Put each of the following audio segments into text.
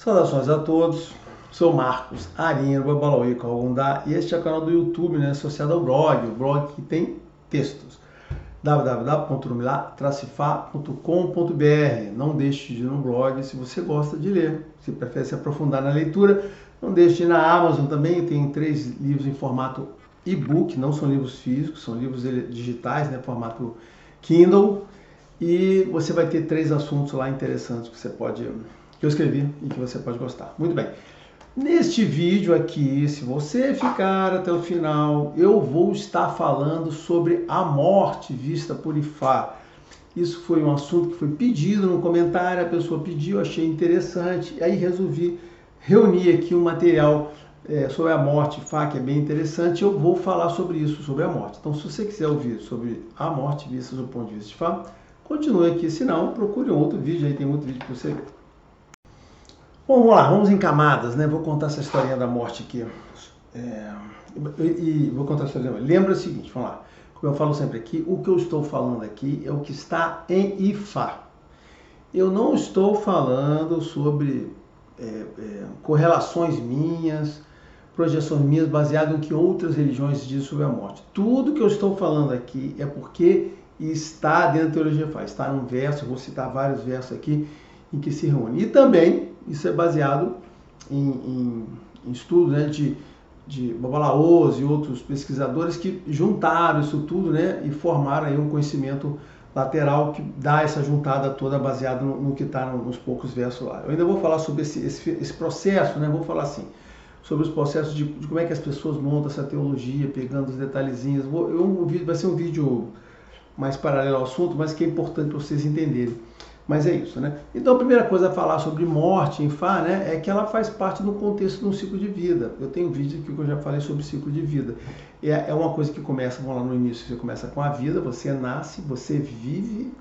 Saudações a todos, sou Marcos Arinho, Babalauê Calgundá, e este é o canal do YouTube, associado ao blog, o blog que tem textos, www.rumilá-fa.com.br. Não deixe de ir no blog se você gosta de ler, se prefere se aprofundar na leitura. Não deixe de ir na Amazon também, tem 3 livros em formato e-book, não são livros físicos, são livros digitais, formato Kindle, e você vai ter 3 assuntos lá interessantes que eu escrevi e que você pode gostar. Muito bem. Neste vídeo aqui, se você ficar até o final, eu vou estar falando sobre a morte vista por Ifá. Isso foi um assunto que foi pedido no comentário, a pessoa pediu, achei interessante, e aí resolvi reunir aqui um material sobre a morte Ifá, que é bem interessante. Eu vou falar sobre isso, sobre a morte. Então, se você quiser ouvir sobre a morte vista do ponto de vista de Ifá, continue aqui, se não, procure um outro vídeo, aí tem outro vídeo para você ver. Bom, vamos lá, vamos em camadas, Vou contar essa historinha da morte aqui. Vou contar a historinha. Lembra o seguinte, vamos lá. Como eu falo sempre aqui, o que eu estou falando aqui é o que está em Ifá. Eu não estou falando sobre correlações minhas, projeções minhas, baseado em que outras religiões dizem sobre a morte. Tudo que eu estou falando aqui é porque está dentro da teologia Ifá. Está num verso, eu vou citar vários versos aqui, em que se reúne. E também, isso é baseado em estudos de Babalaos e outros pesquisadores que juntaram isso tudo e formaram aí um conhecimento lateral que dá essa juntada toda baseado no que está nos poucos versos lá. Eu ainda vou falar sobre esse processo, vou falar assim, sobre os processos de como é que as pessoas montam essa teologia, pegando os detalhezinhos. Vai ser um vídeo mais paralelo ao assunto, mas que é importante para vocês entenderem. Mas é isso, Então a primeira coisa a falar sobre morte em Fá, é que ela faz parte do contexto de um ciclo de vida. Eu tenho um vídeo aqui que eu já falei sobre ciclo de vida. É uma coisa que começa, vamos lá no início, você começa com a vida, você nasce, você vive,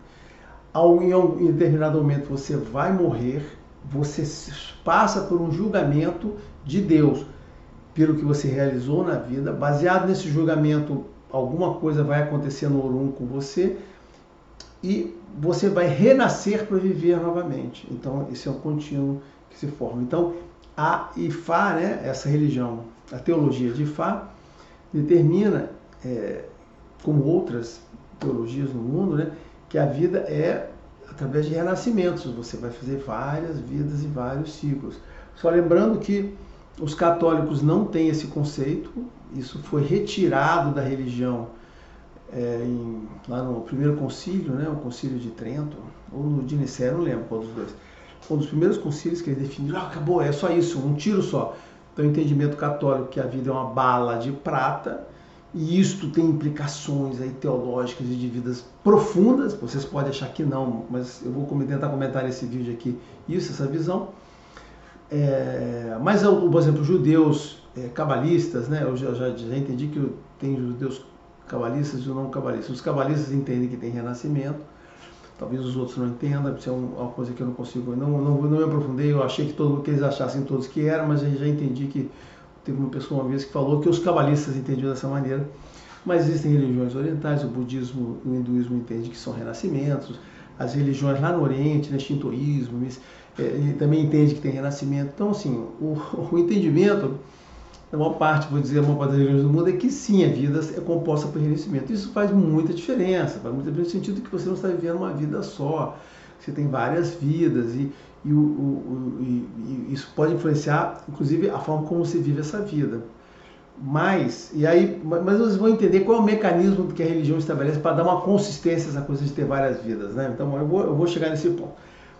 em determinado momento você vai morrer, você passa por um julgamento de Deus pelo que você realizou na vida. Baseado nesse julgamento, alguma coisa vai acontecer no Orum com você, e você vai renascer para viver novamente. Então, esse é um contínuo que se forma. Então, a Ifá, essa religião, a teologia de Ifá, determina, como outras teologias no mundo, que a vida é através de renascimentos. Você vai fazer várias vidas e vários ciclos. Só lembrando que os católicos não têm esse conceito, isso foi retirado da religião lá no primeiro concílio, o concílio de Trento, ou no de Nicéia, não lembro qual dos dois. Um dos primeiros concílios que eles definiram, acabou, é só isso, um tiro só. Então, o entendimento católico que a vida é uma bala de prata, e isto tem implicações aí teológicas e de vidas profundas. Vocês podem achar que não, mas eu vou tentar comentar nesse vídeo aqui essa visão. Mas, por exemplo, judeus cabalistas, eu já entendi que tem judeus cabalistas e não cabalistas. Os cabalistas entendem que tem renascimento, talvez os outros não entendam, isso é uma coisa que eu não consigo, não me aprofundei. Eu achei que eles achassem todos que era, mas eu já entendi que teve uma pessoa uma vez que falou que os cabalistas entendiam dessa maneira. Mas existem religiões orientais, o budismo e o hinduísmo entendem que são renascimentos, as religiões lá no Oriente, shintoísmo, também entende que tem renascimento. Então, assim, o entendimento a maior parte, vou dizer, a maior parte das religiões do mundo é que sim, a vida é composta por renascimento. Isso faz muita diferença no sentido que você não está vivendo uma vida só, você tem várias vidas e isso pode influenciar, inclusive, a forma como você vive essa vida. Mas vocês vão entender qual é o mecanismo que a religião estabelece para dar uma consistência a essa coisa de ter várias vidas, Então, eu vou chegar nesse ponto.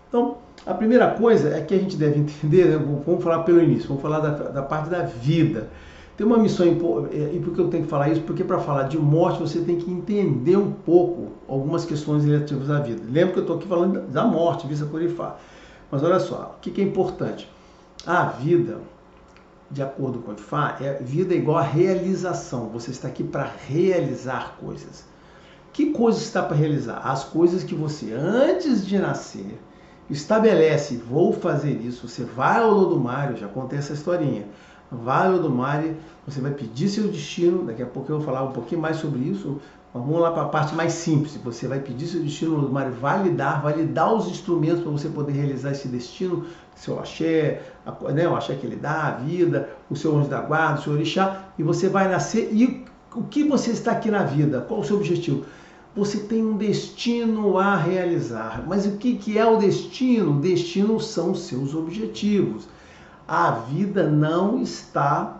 Então, a primeira coisa é que a gente deve entender, vamos falar pelo início, vamos falar da parte da vida. Tem uma missão, e por que eu tenho que falar isso? Porque para falar de morte você tem que entender um pouco algumas questões relativas à vida. Lembra que eu estou aqui falando da morte, vista por Ifá. Mas olha só, o que é importante? A vida, de acordo com Ifá, vida é igual a realização. Você está aqui para realizar coisas. Que coisas está para realizar? As coisas que você, antes de nascer, estabelece, vou fazer isso. Você vai ao Lodumário, já contei essa historinha, vai ao Lodumário, você vai pedir seu destino, daqui a pouco eu vou falar um pouquinho mais sobre isso, Vamos lá para a parte mais simples. Você vai pedir seu destino no Olodumare, validar os instrumentos para você poder realizar esse destino, seu axé, né, o axé que ele dá, a vida, o seu anjo da guarda, o seu orixá, e você vai nascer. E o que você está aqui na vida? Qual o seu objetivo? Você tem um destino a realizar. Mas o que é o destino? O destino são os seus objetivos. A vida não está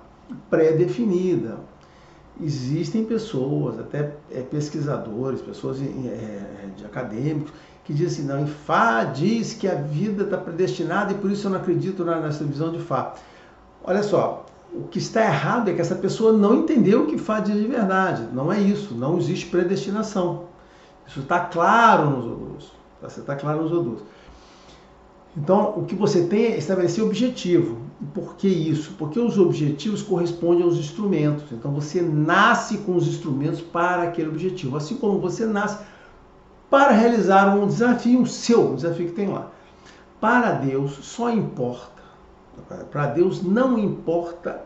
pré-definida. Existem pessoas, até pesquisadores, pessoas de acadêmicos, que dizem assim, não, Ifá diz que a vida está predestinada e por isso eu não acredito nessa visão de Ifá. Olha só, o que está errado é que essa pessoa não entendeu o que Ifá diz de verdade. Não é isso, não existe predestinação. Isso está claro nos odus. Está claro nos odus. Então, o que você tem é estabelecer objetivo. E por que isso? Porque os objetivos correspondem aos instrumentos. Então, você nasce com os instrumentos para aquele objetivo. Assim como você nasce para realizar um desafio, um desafio que tem lá. Para Deus, só importa. Para Deus não importa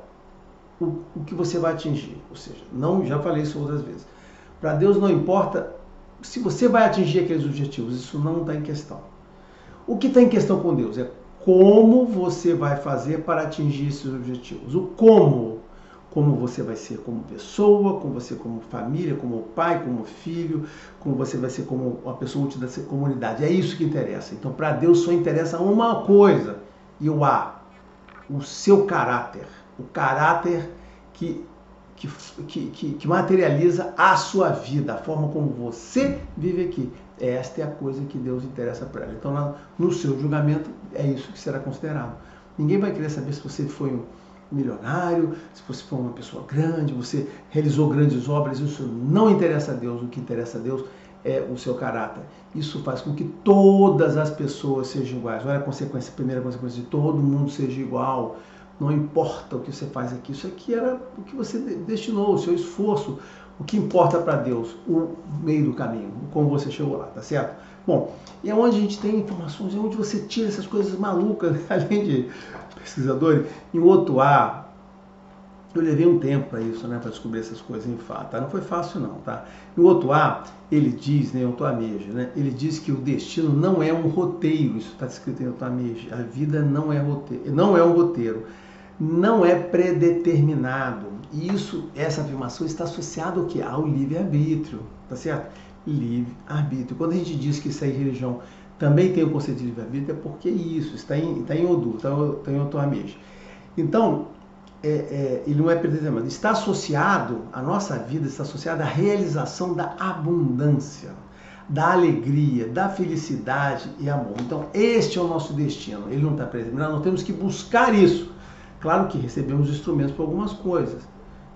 o que você vai atingir. Ou seja, não, já falei isso outras vezes. Para Deus não importa se você vai atingir aqueles objetivos. Isso não está em questão. O que está em questão com Deus é como você vai fazer para atingir esses objetivos. O como. Como você vai ser como pessoa, como você como família, como pai, como filho, como você vai ser como uma pessoa útil da comunidade. É isso que interessa. Então, para Deus só interessa uma coisa. E o seu caráter. O caráter que materializa a sua vida, a forma como você vive aqui. Esta é a coisa que Deus interessa para ela. Então, no seu julgamento, é isso que será considerado. Ninguém vai querer saber se você foi um milionário, se você foi uma pessoa grande, você realizou grandes obras. Isso não interessa a Deus. O que interessa a Deus é o seu caráter. Isso faz com que todas as pessoas sejam iguais. Olha a primeira consequência de todo mundo seja igual. Não importa o que você faz aqui. Isso aqui era o que você destinou, o seu esforço. O que importa para Deus? O meio do caminho, como você chegou lá, tá certo? Bom, e é onde a gente tem informações, é onde você tira essas coisas malucas, né? Além de pesquisadores. Em Otuá, eu levei um tempo para isso, né? Para descobrir essas coisas em Ifá, tá? Não foi fácil não, tá? Em Otuá, ele diz, né? Otuameja, né? Ele diz que o destino não é um roteiro, isso está escrito em Otuameja. A vida não é roteiro, não é um roteiro. Não é predeterminado. E essa afirmação está associada ao quê? Ao livre-arbítrio, tá certo? Livre-arbítrio. Quando a gente diz que isso aí religião também tem o conceito de livre-arbítrio, é porque isso está em Odu, está em Otuameja. Então, ele não é predeterminado. Está associado, a nossa vida está associada à realização da abundância, da alegria, da felicidade e amor. Então, este é o nosso destino. Ele não está predeterminado, nós temos que buscar isso. Claro que recebemos instrumentos para algumas coisas.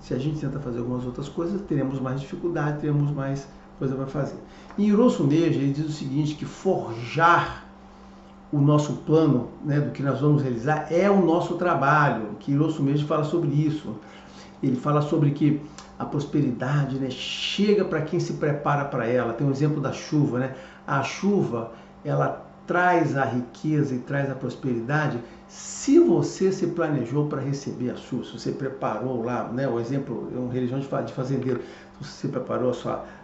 Se a gente tenta fazer algumas outras coisas, teremos mais dificuldade, teremos mais coisa para fazer. Em Hirosu Meiji, ele diz o seguinte, que forjar o nosso plano, né, do que nós vamos realizar, é o nosso trabalho. Que Hirosu Meiji fala sobre isso. Ele fala sobre que a prosperidade, né, chega para quem se prepara para ela. Tem o exemplo da chuva, né? A chuva, ela traz a riqueza e traz a prosperidade se você se planejou para receber a chuva, se você preparou lá, né, o exemplo é uma religião de fazendeiro, se você preparou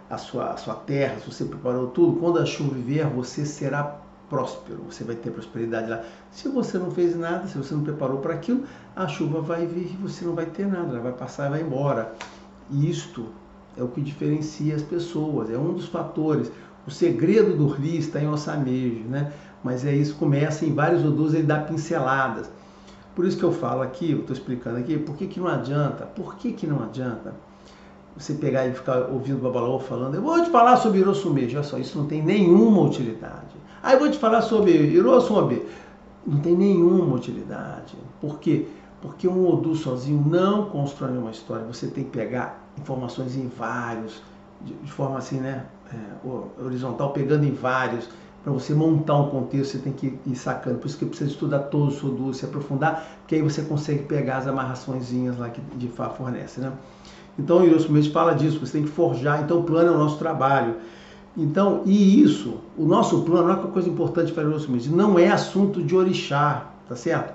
a sua terra, se você preparou tudo, quando a chuva vier, você será próspero, você vai ter prosperidade lá. Se você não fez nada, se você não preparou para aquilo, a chuva vai vir e você não vai ter nada, ela vai passar e vai embora. E isto é o que diferencia as pessoas, é um dos fatores. O segredo do Ri está em Osameji, né? Mas isso começa em vários odus, ele dá pinceladas. Por isso que eu falo aqui, eu estou explicando aqui, por que não adianta? Por que não adianta você pegar e ficar ouvindo o Babalaô falando, eu vou te falar sobre Hirosu Meiji, olha só, isso não tem nenhuma utilidade. Ah, eu vou te falar sobre Hirosu Obe, não tem nenhuma utilidade. Por quê? Porque um odu sozinho não constrói uma história, você tem que pegar informações em vários, de forma assim, né, horizontal, pegando em vários, para você montar um contexto, você tem que ir sacando. Por isso que precisa estudar todos os odus, se aprofundar, porque aí você consegue pegar as amarraçõezinhas lá que de Fá fornece, né? Então, o Hirosu Meiji fala disso, você tem que forjar. Então, o plano é o nosso trabalho. Então, e isso, o nosso plano, olha que coisa importante para o Hirosu Meiji, não é assunto de orixá, tá certo?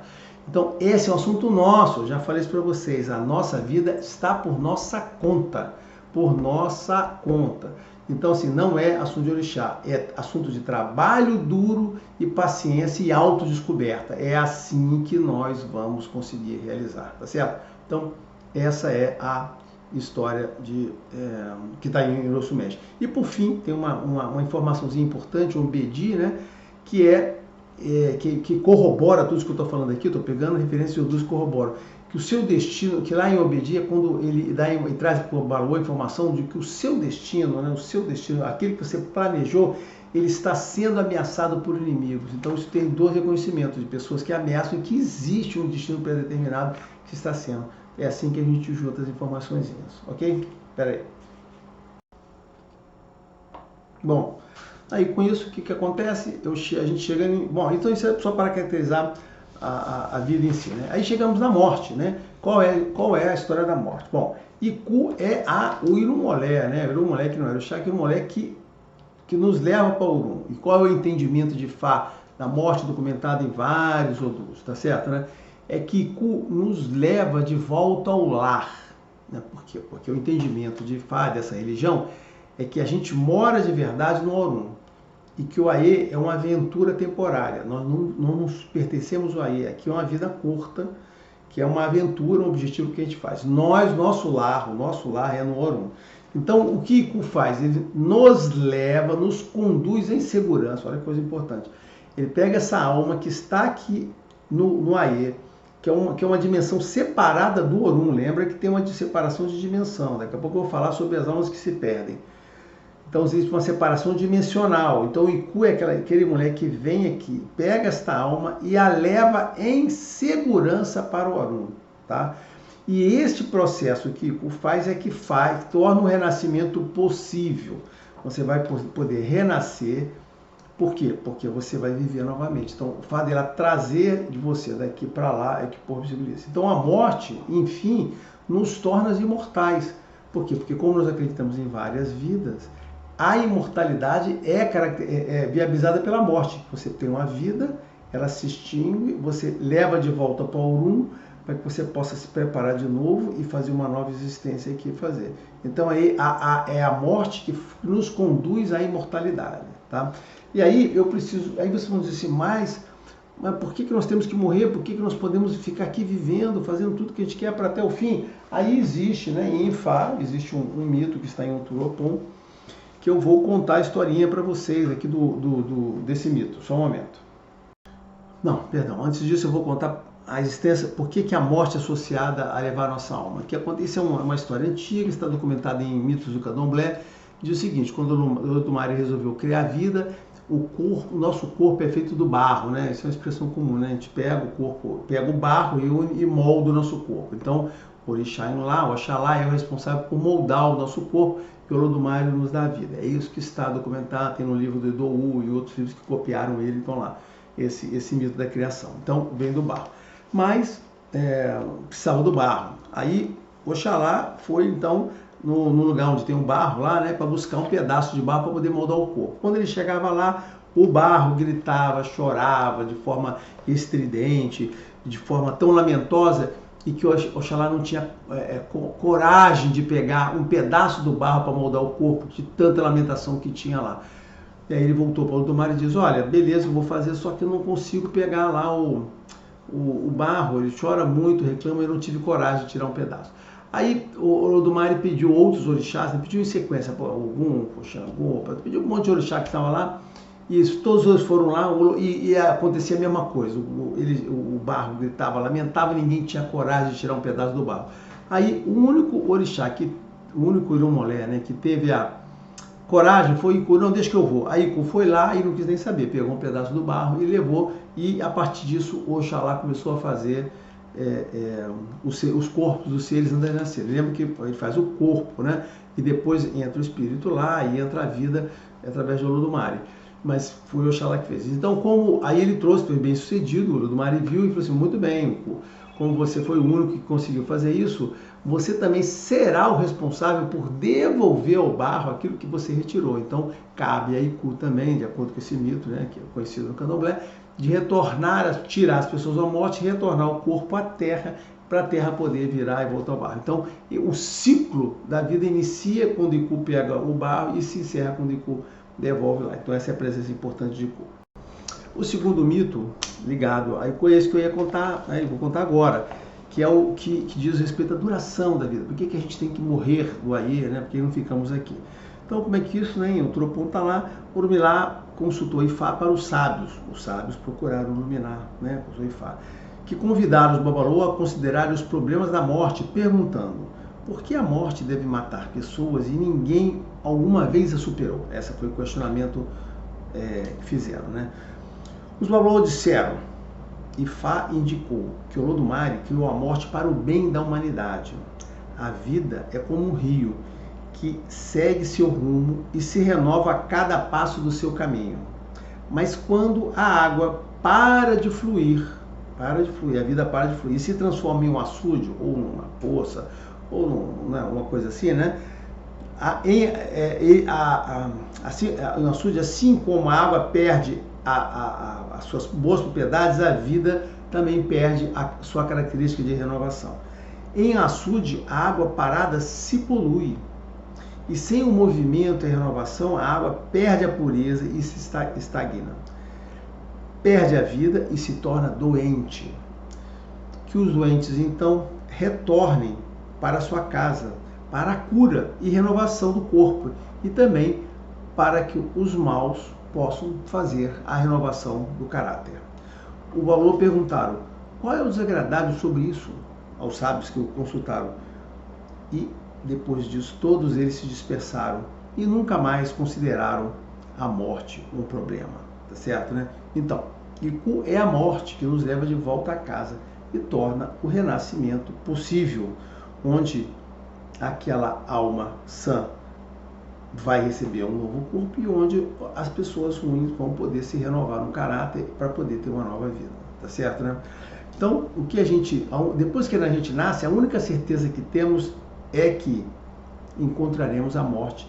Então, esse é um assunto nosso, já falei isso para vocês, a nossa vida está por nossa conta. por nossa conta. Então, assim, não é assunto de orixá, é assunto de trabalho duro e paciência e autodescoberta. É assim que nós vamos conseguir realizar, tá certo? Então, essa é a história que está em Grosso Mestre. E, por fim, tem uma informaçãozinha importante, um BD, né, que corrobora tudo isso que eu estou falando aqui, estou pegando referências de outros que corroboram, que o seu destino, que lá em Obedi é quando ele traz para o Baru a informação de que o seu destino, aquele que você planejou, ele está sendo ameaçado por inimigos. Então isso tem dois reconhecimentos de pessoas que ameaçam e que existe um destino predeterminado que está sendo. É assim que a gente junta as informações, ok? Espera aí. Bom, aí com isso o que acontece? A gente chega em... Bom, então isso é só para caracterizar a vida em si, né? Aí chegamos na morte, né? Qual é a história da morte? Bom, Iku é o Irumolé, né? Irumolé que não é o Chá, que Irumolé que nos leva para o Urum. E qual é o entendimento de Fá da morte documentado em vários Odus, tá certo, né? É que Iku nos leva de volta ao lar, né? Por quê? Porque o entendimento de Fá dessa religião é que a gente mora de verdade no Orum. E que o Aê é uma aventura temporária. Nós não nos pertencemos ao Aê. Aqui é uma vida curta, que é uma aventura, um objetivo que a gente faz. O nosso lar é no Orum. Então, o que Iku faz? Ele nos leva, nos conduz em segurança. Olha que coisa importante. Ele pega essa alma que está aqui no Aê, que é uma dimensão separada do Orum. Lembra que tem uma separação de dimensão. Daqui a pouco eu vou falar sobre as almas que se perdem. Então existe uma separação dimensional. Então o Iku é aquele moleque que vem aqui, pega esta alma e a leva em segurança para o Orum, tá? E este processo que Iku faz torna o renascimento possível. Você vai poder renascer. Por quê? Porque você vai viver novamente. Então o fato dela trazer de você daqui para lá é que possibilita. Então a morte, enfim, nos torna imortais. Por quê? Porque como nós acreditamos em várias vidas, a imortalidade é viabilizada pela morte. Você tem uma vida, ela se extingue, você leva de volta para o Orum, para que você possa se preparar de novo e fazer uma nova existência aqui fazer. Então aí é a morte que nos conduz à imortalidade, tá? E aí aí vocês vão dizer assim, mas por que nós temos que morrer? Por que nós podemos ficar aqui vivendo, fazendo tudo que a gente quer para até o fim? Aí existe, né, em Ifá, existe um mito que está em Uturopon, que eu vou contar a historinha para vocês aqui desse mito. Só um momento. Não, perdão. Antes disso eu vou contar a existência, por que a morte é associada a levar a nossa alma. Isso é uma história antiga, está documentada em mitos do Candomblé. Diz o seguinte, quando o Olodumare resolveu criar a vida, o nosso corpo é feito do barro, né? Isso é uma expressão comum, né? A gente pega o barro e molda o nosso corpo. Então, o Orixá indo lá, o Oxalá é o responsável por moldar o nosso corpo, que o Olodumare nos dá a vida. É isso que está documentado, tem no livro do Edou e outros livros que copiaram ele, então lá, esse mito da criação. Então, vem do barro. Mas, precisava do barro. Aí, Oxalá foi, então, no lugar onde tem um barro lá, né, para buscar um pedaço de barro para poder moldar o corpo. Quando ele chegava lá, o barro gritava, chorava de forma estridente, de forma tão lamentosa, e que Oxalá não tinha coragem de pegar um pedaço do barro para moldar o corpo, de tanta lamentação que tinha lá. E aí ele voltou para o Olodumare e diz, olha, beleza, eu vou fazer, só que eu não consigo pegar lá o barro, ele chora muito, reclama, eu não tive coragem de tirar um pedaço. Aí o Olodumare pediu outros orixás, pediu em sequência, Ogum, Xangô, pediu um monte de orixá que estava lá, e todos eles foram lá e acontecia a mesma coisa. O barro gritava, lamentava, ninguém tinha coragem de tirar um pedaço do barro. Aí o único orixá, o único Irumolé, né, que teve a coragem foi Iku, não, deixa que eu vou. Aí Iku foi lá e não quis nem saber, pegou um pedaço do barro e levou, e a partir disso o Oxalá começou a fazer os corpos dos seres antes de nascer. Lembra que ele faz o corpo, né? E depois entra o espírito lá e entra a vida através do Olodumare. Mas foi o Oxalá que fez. Então, aí ele trouxe, foi bem sucedido, o Olodumare viu e falou assim, muito bem, como você foi o único que conseguiu fazer isso, você também será o responsável por devolver ao barro aquilo que você retirou. Então, cabe a Iku também, de acordo com esse mito, né, que é conhecido no Candomblé, de tirar as pessoas da morte, retornar o corpo à terra para a terra poder virar e voltar ao barro. Então, o ciclo da vida inicia quando Iku pega o barro e se encerra quando Iku devolve lá. Então, essa é a presença importante de Iku. O segundo mito, ligado a Iku, é esse que eu ia contar, né? Eu vou contar agora, que é o que diz respeito à duração da vida. Por que a gente tem que morrer do Aie, né? Porque não ficamos aqui. Então, como é que isso, né? O Tropão está lá, Orumilá consultou Ifá para os sábios. Os sábios procuraram Orumilá, né? Com Ifá, que convidaram os Babaloa a considerarem os problemas da morte, perguntando: por que a morte deve matar pessoas e ninguém alguma vez a superou? Esse foi o questionamento que fizeram, né? Os Babaloa disseram: Ifá indicou que Olodumare criou a morte para o bem da humanidade. A vida é como um rio que segue seu rumo e se renova a cada passo do seu caminho. Mas quando a água para de fluir, a vida para de fluir e se transforma em um açude, ou numa poça, ou uma coisa assim, né? Um açude, assim como a água perde as suas boas propriedades, a vida também perde a sua característica de renovação. Em açude, a água parada se polui. E sem o movimento e a renovação, a água perde a pureza e se estagna. Perde a vida e se torna doente. Que os doentes, então, retornem para a sua casa, para a cura e renovação do corpo, e também para que os maus possam fazer a renovação do caráter. O Babaloa perguntaram: qual é o desagradável sobre isso? Aos sábios que o consultaram. E depois disso, todos eles se dispersaram e nunca mais consideraram a morte um problema, tá certo, né? Então, Iku é a morte que nos leva de volta a casa e torna o renascimento possível, onde aquela alma sã vai receber um novo corpo e onde as pessoas ruins vão poder se renovar no caráter para poder ter uma nova vida, tá certo, né? Então, depois que a gente nasce, a única certeza que temos é que encontraremos a morte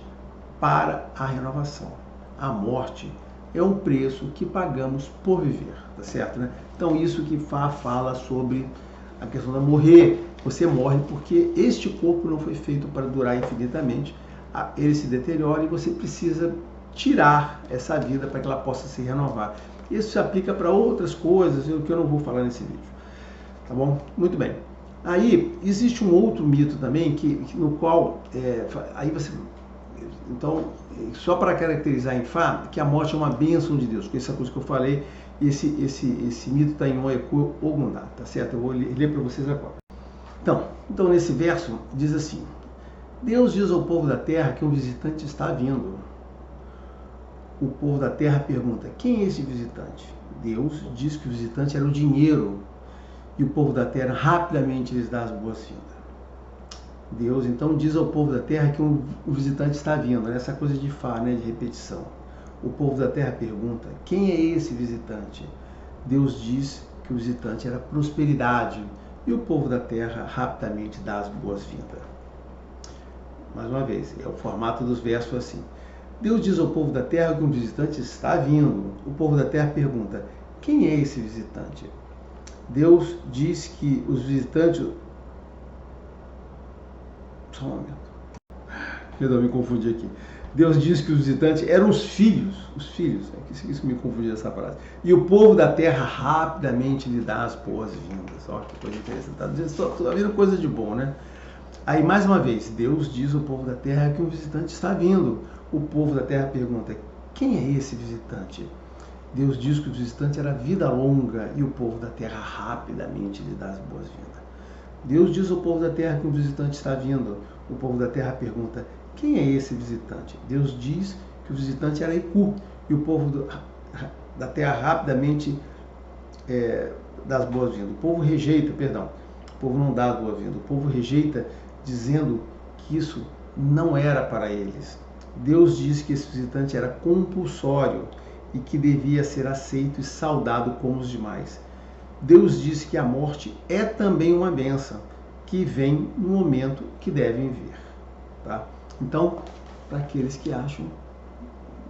para a renovação. A morte é um preço que pagamos por viver, tá certo, né? Então, isso que Fá fala sobre a questão da morrer. Você morre porque este corpo não foi feito para durar infinitamente, ele se deteriora e você precisa tirar essa vida para que ela possa se renovar. Isso se aplica para outras coisas, que eu não vou falar nesse vídeo, tá bom? Muito bem. Aí, existe um outro mito também, no qual, então, só para caracterizar em Fá, que a morte é uma bênção de Deus, com essa coisa que eu falei, esse mito está em Oeku Ogundá, tá certo? Eu vou ler para vocês agora. Então, nesse verso, diz assim: Deus diz ao povo da terra que um visitante está vindo. O povo da terra pergunta: quem é esse visitante? Deus diz que o visitante era o dinheiro. E o povo da terra rapidamente lhes dá as boas-vindas. Deus então diz ao povo da terra que o visitante está vindo, essa coisa de Fá, né, de repetição. O povo da terra pergunta: quem é esse visitante? Deus diz que o visitante era prosperidade e o povo da terra rapidamente dá as boas-vindas. Mais uma vez, é o formato dos versos assim. Deus diz ao povo da terra que um visitante está vindo. O povo da terra pergunta: quem é esse visitante? Deus diz que os visitantes... Só um momento. Perdão, me confundi aqui. Deus diz que os visitantes eram os filhos. Isso me confundiu essa frase. E o povo da terra rapidamente lhe dá as boas-vindas. Olha que coisa interessante. Está vendo coisa de bom, né? Aí, mais uma vez, Deus diz ao povo da terra que um visitante está vindo. O povo da terra pergunta: quem é esse visitante? Deus diz que o visitante era vida longa e o povo da terra rapidamente lhe dá as boas-vindas. Deus diz ao povo da terra que um visitante está vindo. O povo da terra pergunta: quem é esse visitante? Deus diz que o visitante era Iku e o povo da terra rapidamente dá as boas-vindas. O povo não dá as boas-vindas. O povo rejeita, dizendo que isso não era para eles. Deus diz que esse visitante era compulsório e que devia ser aceito e saudado como os demais. Deus diz que a morte é também uma bênção, que vem no momento que devem vir. Tá? Então, para aqueles que acham,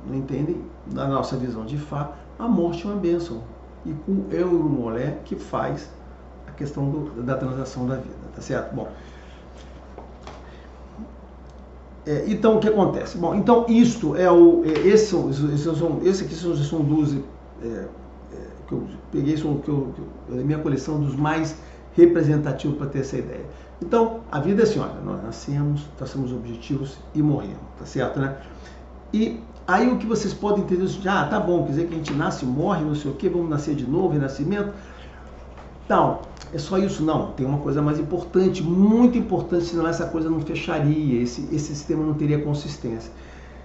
não entendem, na nossa visão de Fá, a morte é uma bênção. E é o Urumolé que faz questão da transação da vida, tá certo? Bom, então o que acontece? Bom, então isto é esses aqui são 12 que eu peguei, a minha coleção dos mais representativos para ter essa ideia. Então, a vida é assim, olha, nós nascemos, traçamos objetivos e morremos, tá certo, né? E aí o que vocês podem entender é tá bom, quer dizer que a gente nasce, morre, não sei o que, vamos nascer de novo, renascimento. Não, é só isso não, tem uma coisa mais importante, muito importante, senão essa coisa não fecharia, esse sistema não teria consistência.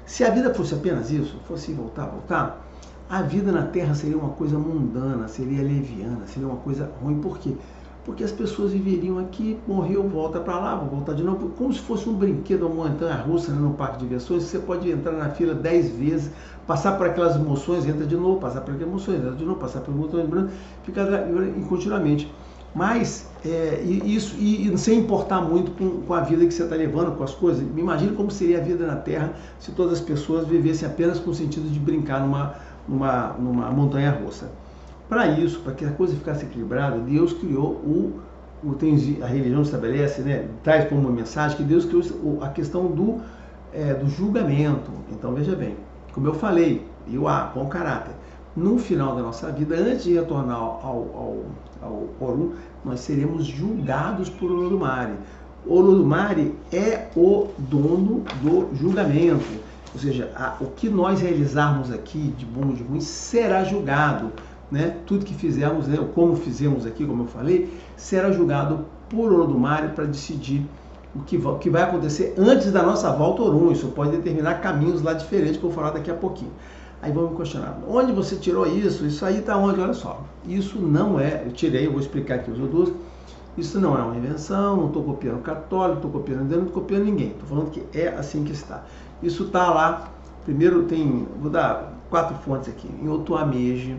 Se a vida fosse apenas isso, fosse voltar, a vida na Terra seria uma coisa mundana, seria leviana, seria uma coisa ruim. Por quê? Porque as pessoas viveriam aqui, morreu, volta para lá, vou voltar de novo, como se fosse um brinquedo, uma montanha-russa, né, no parque de diversões. Você pode entrar na fila 10 vezes, passar por aquelas emoções, entra de novo, passar por aquelas emoções, entra de novo, passar por emoções, fica continuamente. Mas isso, e sem importar muito com a vida que você está levando, com as coisas. Me imagine como seria a vida na Terra se todas as pessoas vivessem apenas com o sentido de brincar numa montanha-russa. Para isso, para que a coisa ficasse equilibrada, Deus criou a religião estabelece, né, traz como uma mensagem que Deus criou a questão do julgamento. Então veja bem, como eu falei, bom caráter. No final da nossa vida, antes de retornar ao Orum, nós seremos julgados por Olodumare. Olodumare é o dono do julgamento, ou seja, o que nós realizarmos aqui de bom ou de ruim será julgado. Né? Tudo que fizermos, né, como fizemos aqui, como eu falei, será julgado por Olodumare para decidir o que vai acontecer antes da nossa volta ao Orum. Isso pode determinar caminhos lá diferentes que eu vou falar daqui a pouquinho. Aí vamos me questionar, onde você tirou isso? Isso aí está onde? Olha só, isso não eu tirei, eu vou explicar aqui os outros. Isso não é uma invenção, não estou copiando católico, estou copiando não estou copiando ninguém. Estou falando que é assim que está. Isso está lá, primeiro vou dar 4 fontes aqui. Em Otuameji,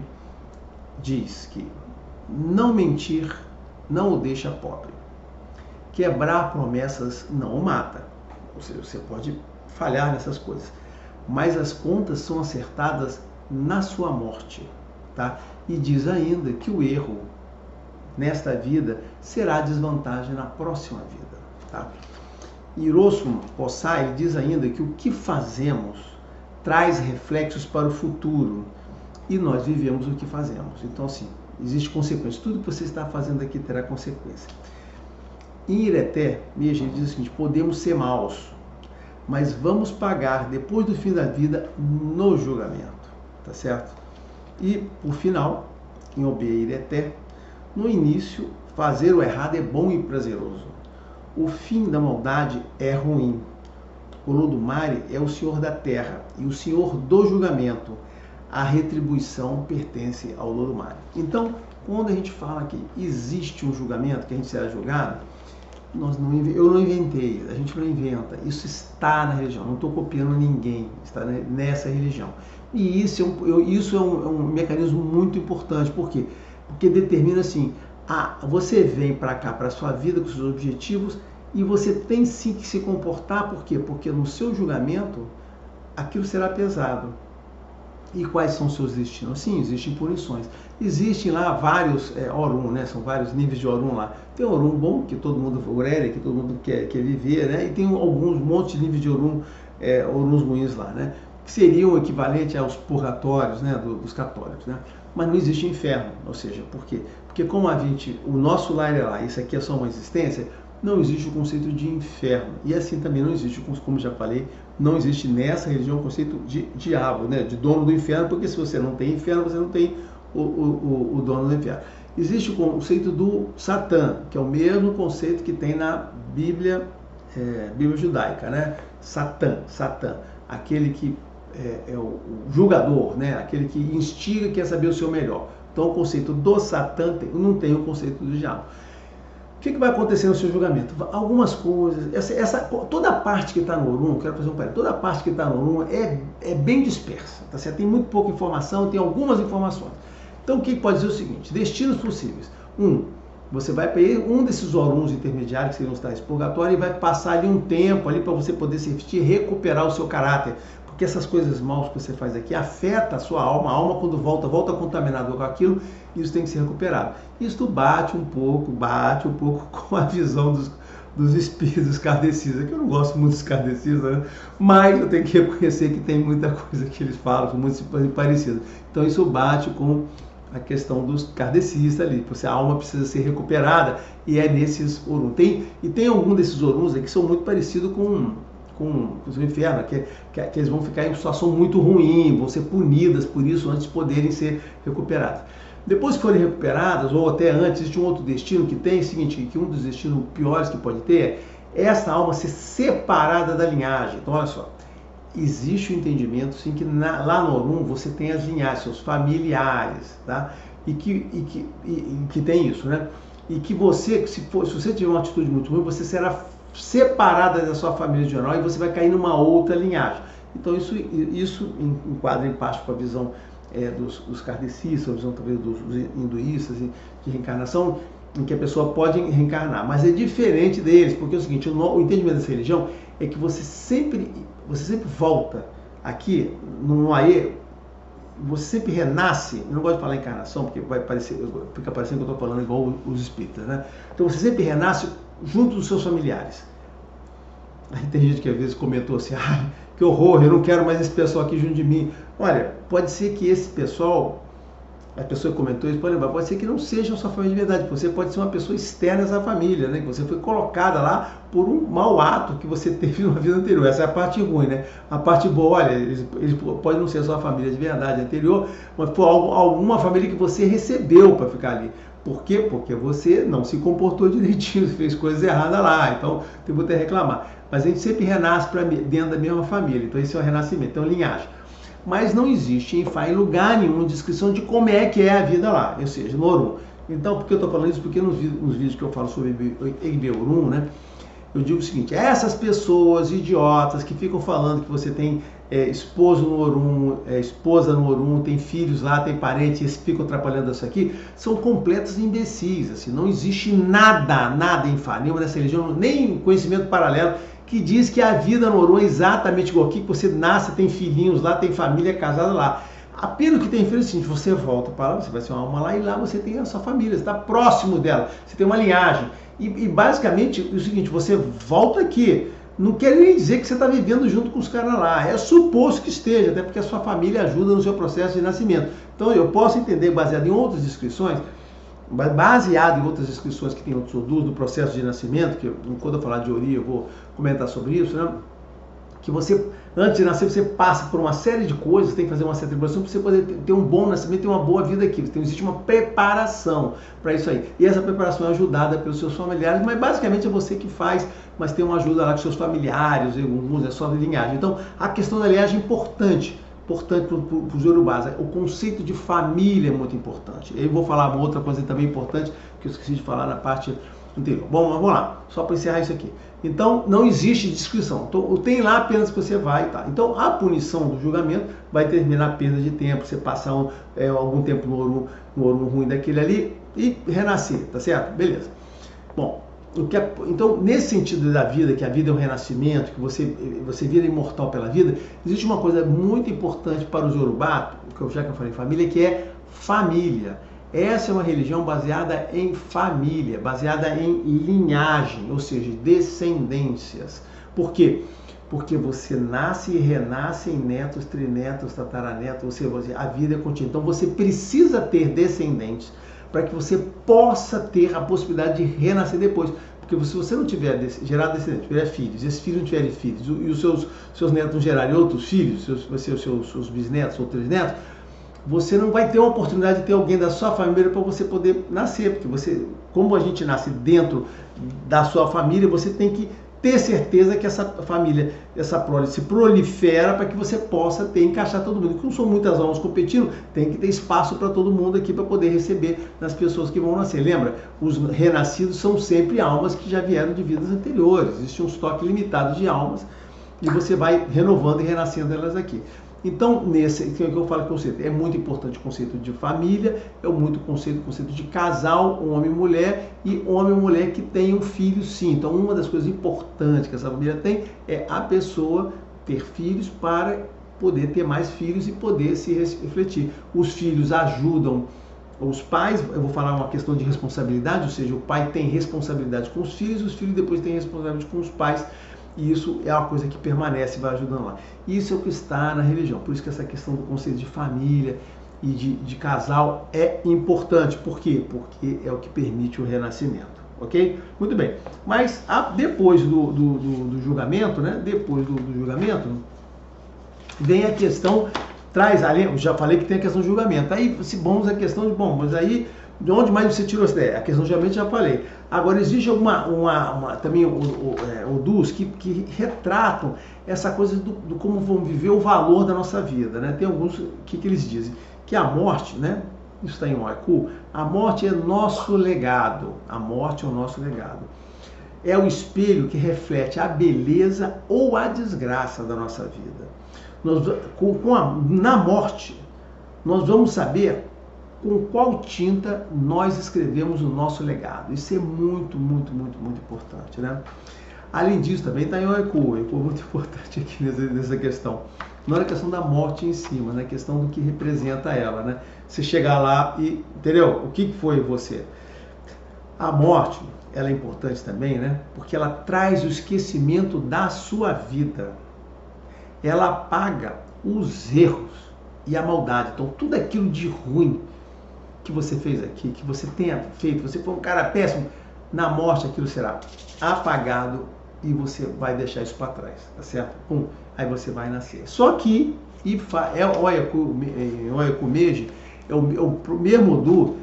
diz que não mentir não o deixa pobre. Quebrar promessas não o mata. Ou seja, você pode falhar nessas coisas, mas as contas são acertadas na sua morte. Tá? E diz ainda que o erro nesta vida será desvantagem na próxima vida. Tá? Hiroshi Hosai diz ainda que o que fazemos traz reflexos para o futuro. E nós vivemos o que fazemos. Então, assim, existe consequência. Tudo que você está fazendo aqui terá consequência. Em Ireté, minha gente diz o seguinte: podemos ser maus, mas vamos pagar depois do fim da vida no julgamento. Tá certo? E, por final, em Obê Ireté, no início, fazer o errado é bom e prazeroso. O fim da maldade é ruim. Olodumare é o Senhor da terra e o Senhor do julgamento. A retribuição pertence ao Olodumare. Então, quando a gente fala que existe um julgamento, que a gente será julgado, eu não inventei, a gente não inventa. Isso está na religião, não estou copiando ninguém, está nessa religião. E isso é um mecanismo muito importante. Por quê? Porque determina assim, você vem para cá, para a sua vida, com seus objetivos, e você tem sim que se comportar. Por quê? Porque no seu julgamento, aquilo será pesado. E quais são seus destinos? Sim, existem punições. Existem lá vários Orum, né? São vários níveis de Orum lá. Tem Orum bom, que todo mundo, Urere, que todo mundo quer viver, né? E tem alguns montes de níveis de Orum, Oruns ruins lá, né? Que seriam o equivalente aos purgatórios, né? Dos católicos, né? Mas não existe inferno. Ou seja, por quê? Porque como o nosso lar é lá, isso aqui é só uma existência, não existe o conceito de inferno. E assim também não existe, como já falei, não existe nessa religião o conceito de diabo, né? De dono do inferno, porque se você não tem inferno, você não tem o dono do inferno. Existe o conceito do Satã, que é o mesmo conceito que tem na Bíblia judaica, né? Satã, aquele que é o julgador, né? Aquele que instiga, quer saber o seu melhor. Então o conceito do Satã não tem o conceito do diabo. O que vai acontecer no seu julgamento? Algumas coisas, toda a parte que está no Orum, quero fazer um parênteses, toda a parte que está no Orum é bem dispersa, tá certo? Tem muito pouca informação, tem algumas informações. Então o que pode dizer é o seguinte: destinos possíveis. Você vai para um desses Oruns intermediários, que seriam os tais purgatórios, e vai passar ali um tempo ali para você poder se repetir, recuperar o seu caráter. porque essas coisas maus que você faz aqui afeta a sua alma. A alma, quando volta contaminada com aquilo, isso tem que ser recuperado. Isso bate um pouco com a visão dos espíritos kardecistas, que eu não gosto muito dos kardecistas, né? Mas eu tenho que reconhecer que tem muita coisa que eles falam, são muito parecidas. Então isso bate com a questão dos kardecistas ali, porque a alma precisa ser recuperada, e é nesses Orun. Tem algum desses Oruns que são muito parecidos com o inferno, que eles vão ficar em situação muito ruim, vão ser punidas por isso antes de poderem ser recuperadas. Depois que forem recuperadas, ou até antes, existe um outro destino que tem, é o seguinte, que um dos destinos piores que pode ter é essa alma ser separada da linhagem. Então, olha só, existe o entendimento, sim, que lá no Orun você tem as linhagens, seus familiares, tá? E que tem isso, né? E que você, se você tiver uma atitude muito ruim, você será separada da sua família geral e você vai cair numa outra linhagem. Então, isso enquadra em parte com a visão dos kardecistas, a visão talvez dos hinduístas de reencarnação, em que a pessoa pode reencarnar, mas é diferente deles, porque é o seguinte, o entendimento dessa religião é que você sempre volta aqui no Aê, você sempre renasce. Eu não gosto de falar encarnação, porque fica parecendo que eu estou falando igual os espíritas, né? Então você sempre renasce junto dos seus familiares. Aí tem gente que às vezes comentou assim, que horror, eu não quero mais esse pessoal aqui junto de mim. Olha, pode ser que esse pessoal, a pessoa que comentou isso, pode ser que não seja a sua família de verdade, você pode ser uma pessoa externa a essa família, né? Que você foi colocada lá por um mau ato que você teve na vida anterior. Essa é a parte ruim, né? A parte boa, olha, eles podem não ser a sua família de verdade anterior, mas foi alguma família que você recebeu para ficar ali. Por quê? Porque você não se comportou direitinho, fez coisas erradas lá, então tem que reclamar. Mas a gente sempre renasce dentro da mesma família, então esse é o renascimento, então linhagem. Mas não existe em lugar nenhum descrição de como é que é a vida lá, ou seja, no Orun. Então, por que eu estou falando isso? Porque nos vídeos que eu falo sobre Egbe Orun, né, eu digo o seguinte, essas pessoas idiotas que ficam falando que você tem esposo no Orun, esposa no Orun, tem filhos lá, tem parentes, e ficam atrapalhando isso aqui, são completos imbecis. Assim, não existe nada em Ifá, nenhuma dessa religião, nem conhecimento paralelo, que diz que a vida no Orun é exatamente igual aqui, que você nasce, tem filhinhos lá, tem família casada lá. Apenas que tem filho é o seguinte, você volta para lá, você vai ser uma alma lá, e lá você tem a sua família, você está próximo dela, você tem uma linhagem. E basicamente é o seguinte, você volta aqui, não quer nem dizer que você está vivendo junto com os caras lá, é suposto que esteja, até porque a sua família ajuda no seu processo de nascimento. Então eu posso entender, baseado em outras descrições, que tem outros odus do processo de nascimento, que quando eu falar de Ori eu vou comentar sobre isso, né? Que você, antes de nascer, você passa por uma série de coisas, tem que fazer uma certa tribulação para você poder ter um bom nascimento, ter uma boa vida aqui. Existe uma preparação para isso aí. E essa preparação é ajudada pelos seus familiares, mas basicamente é você que faz, mas tem uma ajuda lá com seus familiares, alguns, é só de linhagem. Então, a questão da linhagem é importante para os Yorubás. O conceito de família é muito importante. Eu vou falar uma outra coisa também importante, que eu esqueci de falar na parte anterior. Bom, vamos lá, só para encerrar isso aqui. Então, não existe descrição. Então, tem lá apenas que você vai, tá? Então, a punição do julgamento vai terminar a perda de tempo, você passar algum tempo no Orun ruim daquele ali e renascer, tá certo? Beleza. Bom, então, nesse sentido da vida, que a vida é um renascimento, que você vira imortal pela vida, existe uma coisa muito importante para os Yorubá, já que eu falei família, que é família. Essa é uma religião baseada em família, baseada em linhagem, ou seja, descendências. Por quê? Porque você nasce e renasce em netos, trinetos, tataranetos, ou seja, a vida é contínua. Então você precisa ter descendentes para que você possa ter a possibilidade de renascer depois. Porque se você não tiver gerado descendentes, tiver filhos, e esses filhos não tiverem filhos, e os seus netos não gerarem outros filhos, seus bisnetos ou trisnetos, você não vai ter uma oportunidade de ter alguém da sua família para você poder nascer, porque como a gente nasce dentro da sua família, você tem que ter certeza que essa família, essa prole se prolifera para que você possa encaixar todo mundo. Como são muitas almas competindo, tem que ter espaço para todo mundo aqui para poder receber das pessoas que vão nascer. Lembra? Os renascidos são sempre almas que já vieram de vidas anteriores. Existe um estoque limitado de almas e você vai renovando e renascendo elas aqui. Então, que eu falo conceito, é muito importante o conceito de família, é muito conceito de casal, homem e mulher, e homem e mulher que tenham filhos, sim. Então, uma das coisas importantes que essa família tem é a pessoa ter filhos para poder ter mais filhos e poder se refletir. Os filhos ajudam os pais, eu vou falar uma questão de responsabilidade, ou seja, o pai tem responsabilidade com os filhos depois têm responsabilidade com os pais, e isso é uma coisa que permanece e vai ajudando lá. Isso é o que está na religião, por isso que essa questão do conceito de família e de casal é importante. Por quê? Porque é o que permite o renascimento, ok? Muito bem, mas depois do julgamento, né? Depois do julgamento, vem a questão, traz ali, já falei que tem a questão do julgamento, aí se vamos a questão de, mas aí, de onde mais você tirou essa ideia? A questão do julgamento já falei. Agora, existe também odus que retratam essa coisa do como vamos viver o valor da nossa vida, né? Tem alguns que eles dizem que a morte, né? Isso está em um haiku, a morte é nosso legado, a morte é o nosso legado. É o espelho que reflete a beleza ou a desgraça da nossa vida. Na morte, nós vamos saber com qual tinta nós escrevemos o nosso legado. Isso é muito, muito, muito, muito importante, né? Além disso, também está em Oeku. Oeku é muito importante aqui nessa questão. Não é a questão da morte em si, mas é a questão do que representa ela, né? Você chegar lá e, entendeu? O que foi você? A morte, ela é importante também, né? Porque ela traz o esquecimento da sua vida. Ela apaga os erros e a maldade. Então, tudo aquilo de ruim que você fez aqui, que você tenha feito, você foi um cara péssimo, na morte aquilo será apagado e você vai deixar isso para trás, tá certo? Aí você vai nascer. Só que, Oeku Meiji, é o mesmo Odu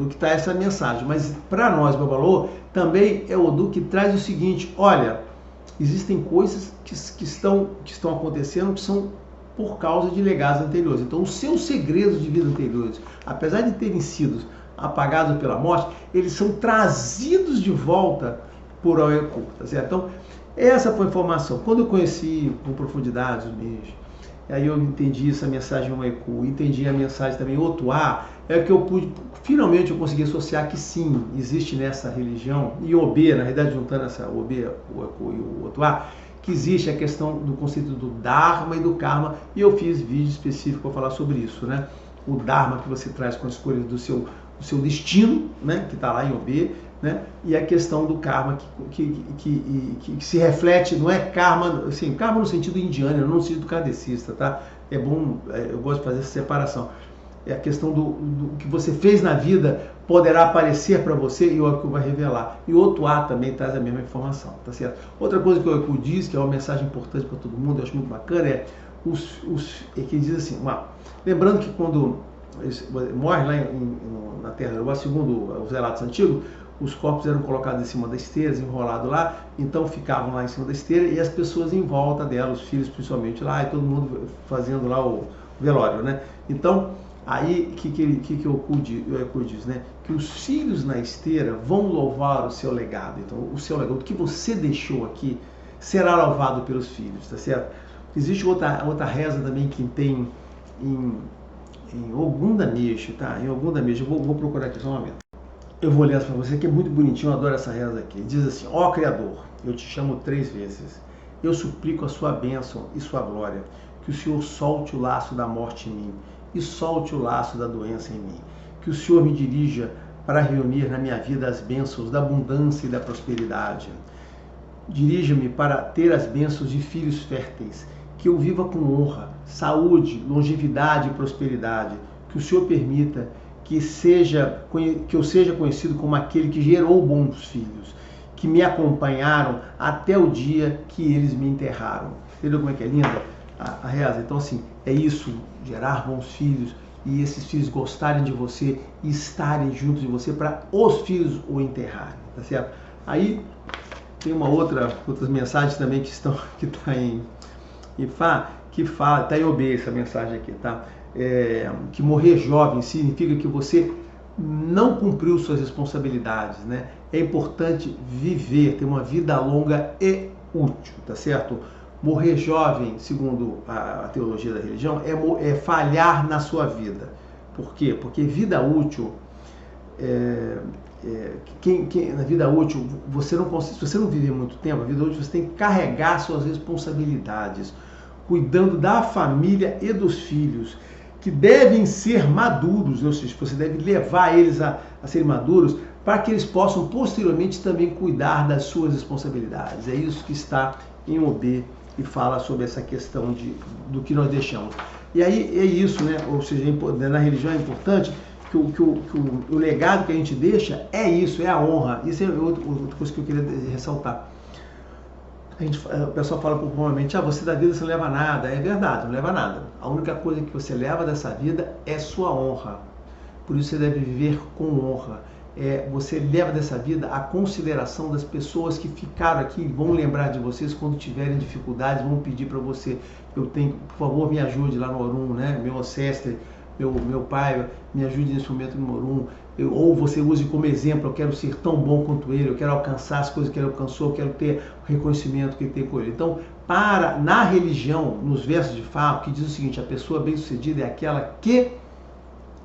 que traz essa mensagem, mas para nós, Babalô, também é o Odu que traz o seguinte: olha, existem coisas que estão acontecendo que são por causa de legados anteriores. Então, os seus segredos de vida anteriores, apesar de terem sido apagados pela morte, eles são trazidos de volta por Oeku, tá certo? Então, essa foi a informação. Quando eu conheci com profundidade os Meiji, aí eu entendi essa mensagem Oeku, entendi a mensagem também Otuá, é que finalmente eu consegui associar que sim, existe nessa religião, e Obê, na realidade juntando essa Obê, o Oeku e o Otuá, que existe a questão do conceito do Dharma e do Karma, e eu fiz vídeo específico para falar sobre isso, né? O Dharma que você traz com a escolha do seu destino, né? Que está lá em Obê, né? E a questão do Karma que se reflete, não é Karma, assim, Karma no sentido indiano, não no sentido kardecista, tá? É bom, eu gosto de fazer essa separação. É a questão do que você fez na vida poderá aparecer para você e o Oeku vai revelar. E o Otuá também traz a mesma informação, tá certo? Outra coisa que o Oeku diz, que é uma mensagem importante para todo mundo, eu acho muito bacana, é que diz assim, lembrando que quando morre lá na Terra, segundo os relatos antigos, os corpos eram colocados em cima das esteiras, enrolados lá, então ficavam lá em cima da esteira e as pessoas em volta dela, os filhos principalmente lá, e todo mundo fazendo lá o velório, né? Então, aí, que o Oeku diz, né? Que os filhos na esteira vão louvar o seu legado. Então, o seu legado, o que você deixou aqui, será louvado pelos filhos, tá certo? Existe outra reza também que tem em Ogunda Meiji, tá? Em Ogunda Meiji, eu vou procurar aqui só um momento. Eu vou ler essa para você, que é muito bonitinho, eu adoro essa reza aqui. Diz assim: ó Criador, eu te chamo 3 vezes. Eu suplico a sua bênção e sua glória, que o Senhor solte o laço da morte em mim e solte o laço da doença em mim. Que o Senhor me dirija para reunir na minha vida as bênçãos da abundância e da prosperidade. Dirija-me para ter as bênçãos de filhos férteis, que eu viva com honra, saúde, longevidade e prosperidade. Que o Senhor permita que eu seja conhecido como aquele que gerou bons filhos, que me acompanharam até o dia que eles me enterraram. Entendeu como é que é linda a reza? Então, assim, é isso, gerar bons filhos e esses filhos gostarem de você e estarem juntos de você para os filhos o enterrarem, tá certo? Aí tem outras mensagens também que está em Ifá, que fala, está em Obê essa mensagem aqui, tá? Que morrer jovem significa que você não cumpriu suas responsabilidades, né? É importante viver, ter uma vida longa e útil, tá certo? Morrer jovem, segundo a teologia da religião, é falhar na sua vida. Por quê? Porque vida útil, na vida útil, se você não viver muito tempo, a vida útil você tem que carregar suas responsabilidades. cuidando da família e dos filhos, que devem ser maduros, ou seja, você deve levar eles a serem maduros, para que eles possam posteriormente também cuidar das suas responsabilidades. É isso que está em OB e fala sobre essa questão do que nós deixamos. E aí é isso, né? Ou seja, na religião é importante que o legado que a gente deixa é isso, é a honra. Isso é outra coisa que eu queria ressaltar. O pessoal fala provavelmente, você da vida você não leva nada. É verdade, não leva nada. A única coisa que você leva dessa vida é sua honra. Por isso você deve viver com honra. Você leva dessa vida a consideração das pessoas que ficaram aqui, vão lembrar de vocês quando tiverem dificuldades, vão pedir para você, por favor, me ajude lá no Orum, né? Meu ancestor, meu pai, me ajude nesse momento no Orum. Ou você use como exemplo, eu quero ser tão bom quanto ele, eu quero alcançar as coisas que ele alcançou, eu quero ter o reconhecimento que ele tem com ele. Então, na religião, nos versos de Fá, que diz o seguinte, a pessoa bem-sucedida é aquela que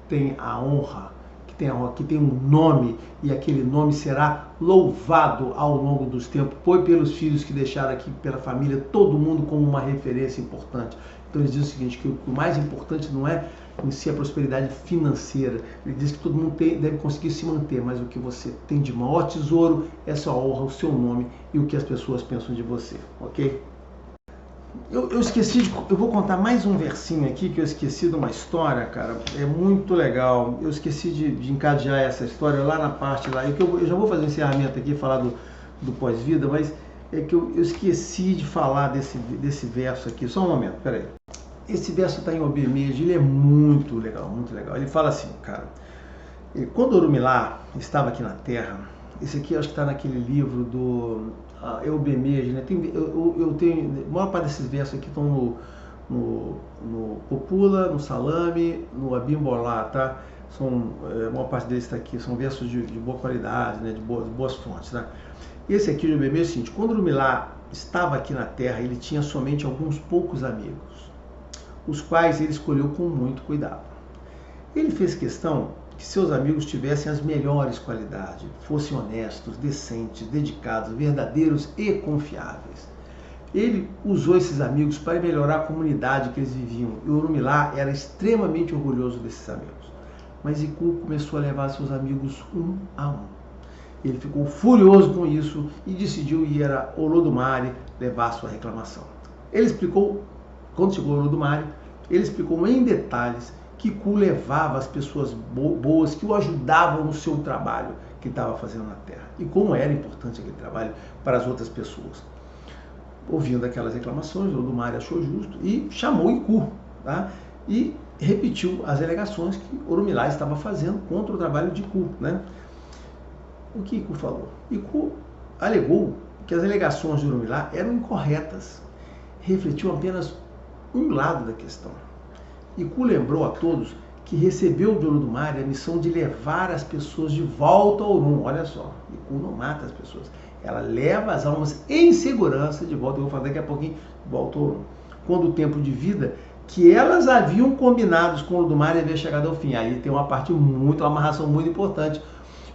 tem a honra, que tem um nome, e aquele nome será louvado ao longo dos tempos, pelos filhos que deixaram aqui, pela família, todo mundo como uma referência importante. Então ele diz o seguinte, que o mais importante não é em si a prosperidade financeira, ele diz que todo mundo deve conseguir se manter, mas o que você tem de maior tesouro é a sua honra, o seu nome e o que as pessoas pensam de você, ok? Eu esqueci eu vou contar mais um versinho aqui que eu esqueci de uma história, cara, é muito legal. Eu esqueci de encadear essa história lá na parte lá, eu já vou fazer um encerramento aqui, falar do pós-vida, mas é que eu esqueci de falar desse verso aqui, só um momento, peraí. Esse verso está em Obed, ele é muito legal, muito legal. Ele fala assim, cara, quando Orumilá estava aqui na Terra, esse aqui acho que está naquele livro do Eubemeje, né? Eu tenho, a maior parte desses versos aqui estão no Popula, no Salame, no Abimbolá, tá? A maior parte deles está aqui, são versos de boa qualidade, né? De boas fontes, tá? Esse aqui do Eubemeje é o seguinte, quando Orumilá estava aqui na Terra, ele tinha somente alguns poucos amigos, os quais ele escolheu com muito cuidado. Ele fez questão que seus amigos tivessem as melhores qualidades, fossem honestos, decentes, dedicados, verdadeiros e confiáveis. Ele usou esses amigos para melhorar a comunidade que eles viviam, e Orumilá era extremamente orgulhoso desses amigos. Mas Iku começou a levar seus amigos um a um. Ele ficou furioso com isso e decidiu ir a Olodumare levar sua reclamação. Ele explicou, quando chegou a Olodumare, ele explicou em detalhes que Iku levava as pessoas boas que o ajudavam no seu trabalho que estava fazendo na Terra. E como era importante aquele trabalho para as outras pessoas. Ouvindo aquelas reclamações, o Olodumare achou justo e chamou Iku, tá? E repetiu as alegações que Orumilá estava fazendo contra o trabalho de Iku, né? O que Iku falou? Iku alegou que as alegações de Orumilá eram incorretas, refletiam apenas um lado da questão. Iku lembrou a todos que recebeu de Olodumare a missão de levar as pessoas de volta ao Orum. Olha só, Iku não mata as pessoas, ela leva as almas em segurança de volta, eu vou falar daqui a pouquinho, de volta ao Orum. Quando o tempo de vida que elas haviam combinado com Olodumare havia chegado ao fim. Aí tem uma amarração muito importante,